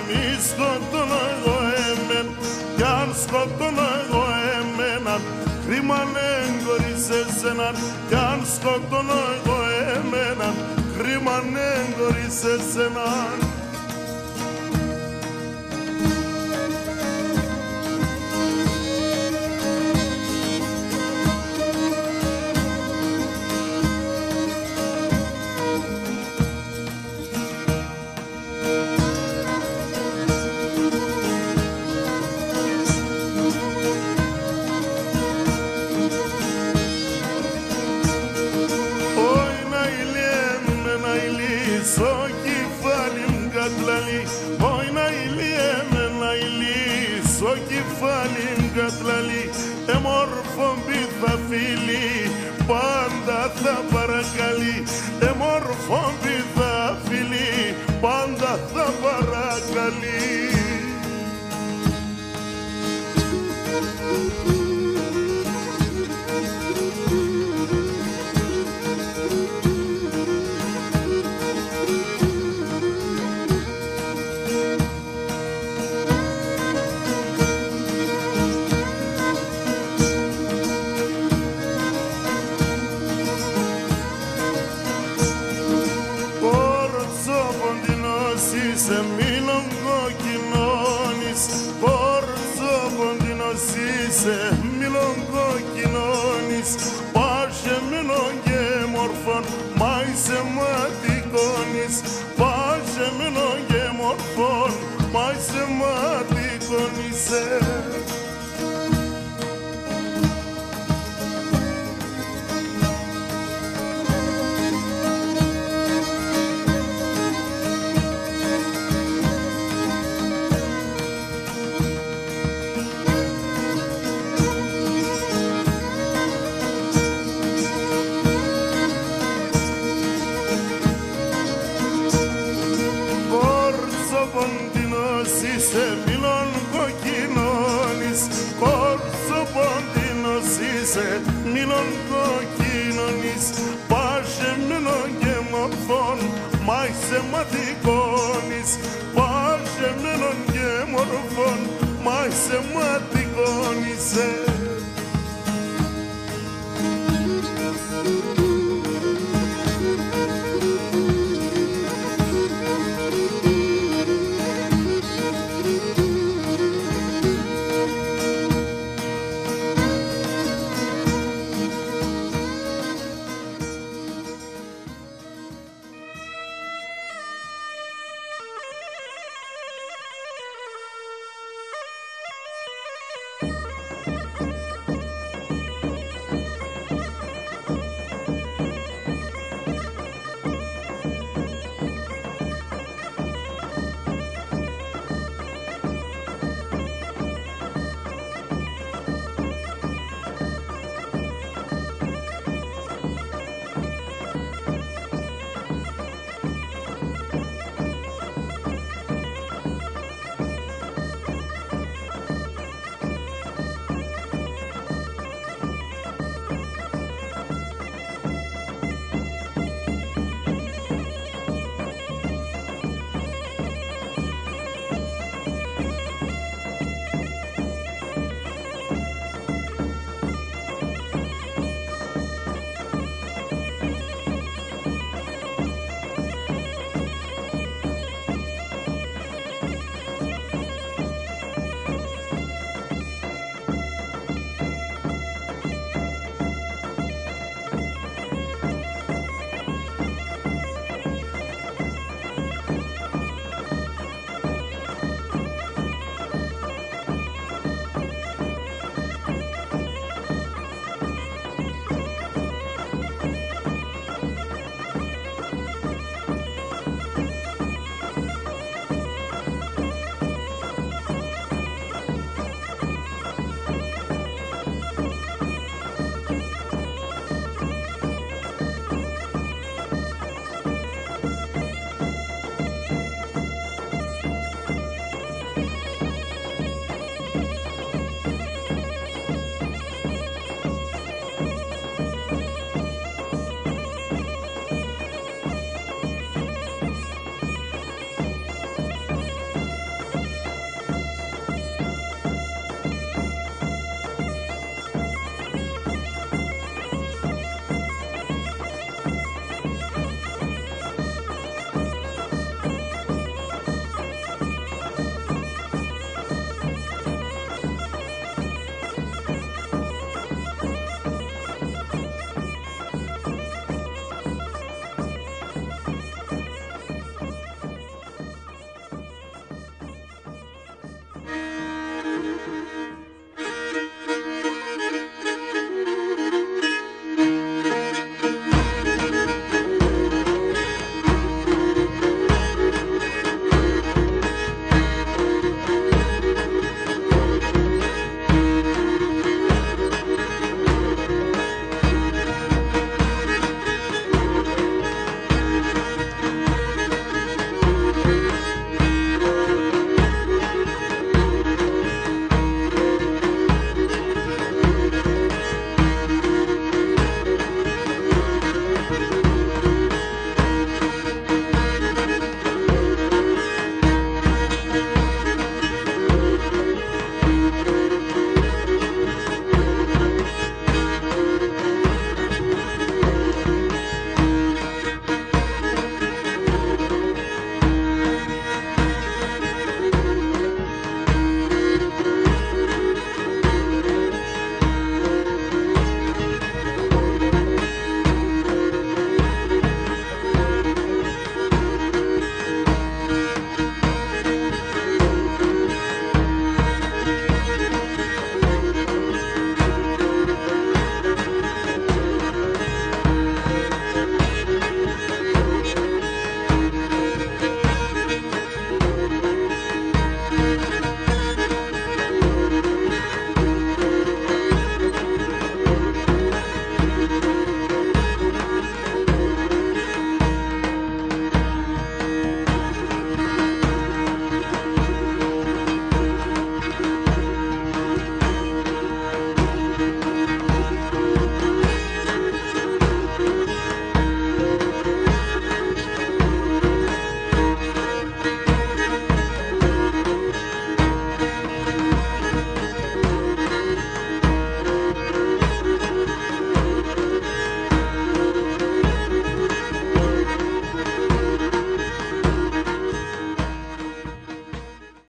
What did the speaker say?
μη σκοτώνω εγώ εμένα, κι αν σκοτώνω εγώ εμέναν, κρίμα ναι χωρίς εσέναν, κι αν σκοτώνω εγώ εμέναν, κρίμα ναι χωρίς εσέναν. Στο κεφάλι μου κατλαλεί, όχι να ηλιέμαι να ηλί, στο κεφάλι μου κατλαλεί, εμόρφων πίθα φίλη, πάντα θα παρακαλεί, εμόρφων πίθα φίλη, πάντα θα παρακαλεί. Σε μήλον κοκκινώνεις, πόρτσο ποντινός είσαι, μήλον κοκκινώνεις, πάσε μήλον και μορφών, μα είσαι ματικώνεις, πάσε μήλον και μορφών, μα είσαι ματικώνεις. Είσαι μήλον κοκκινώνεις, κόρτσο ποντινός είσαι, μήλον κοκκινώνεις, πάσε μήλον και μορφών, μα είσαι ματικώνεις, πάσε μήλον και μορφών, μα είσαι ματικώνεις.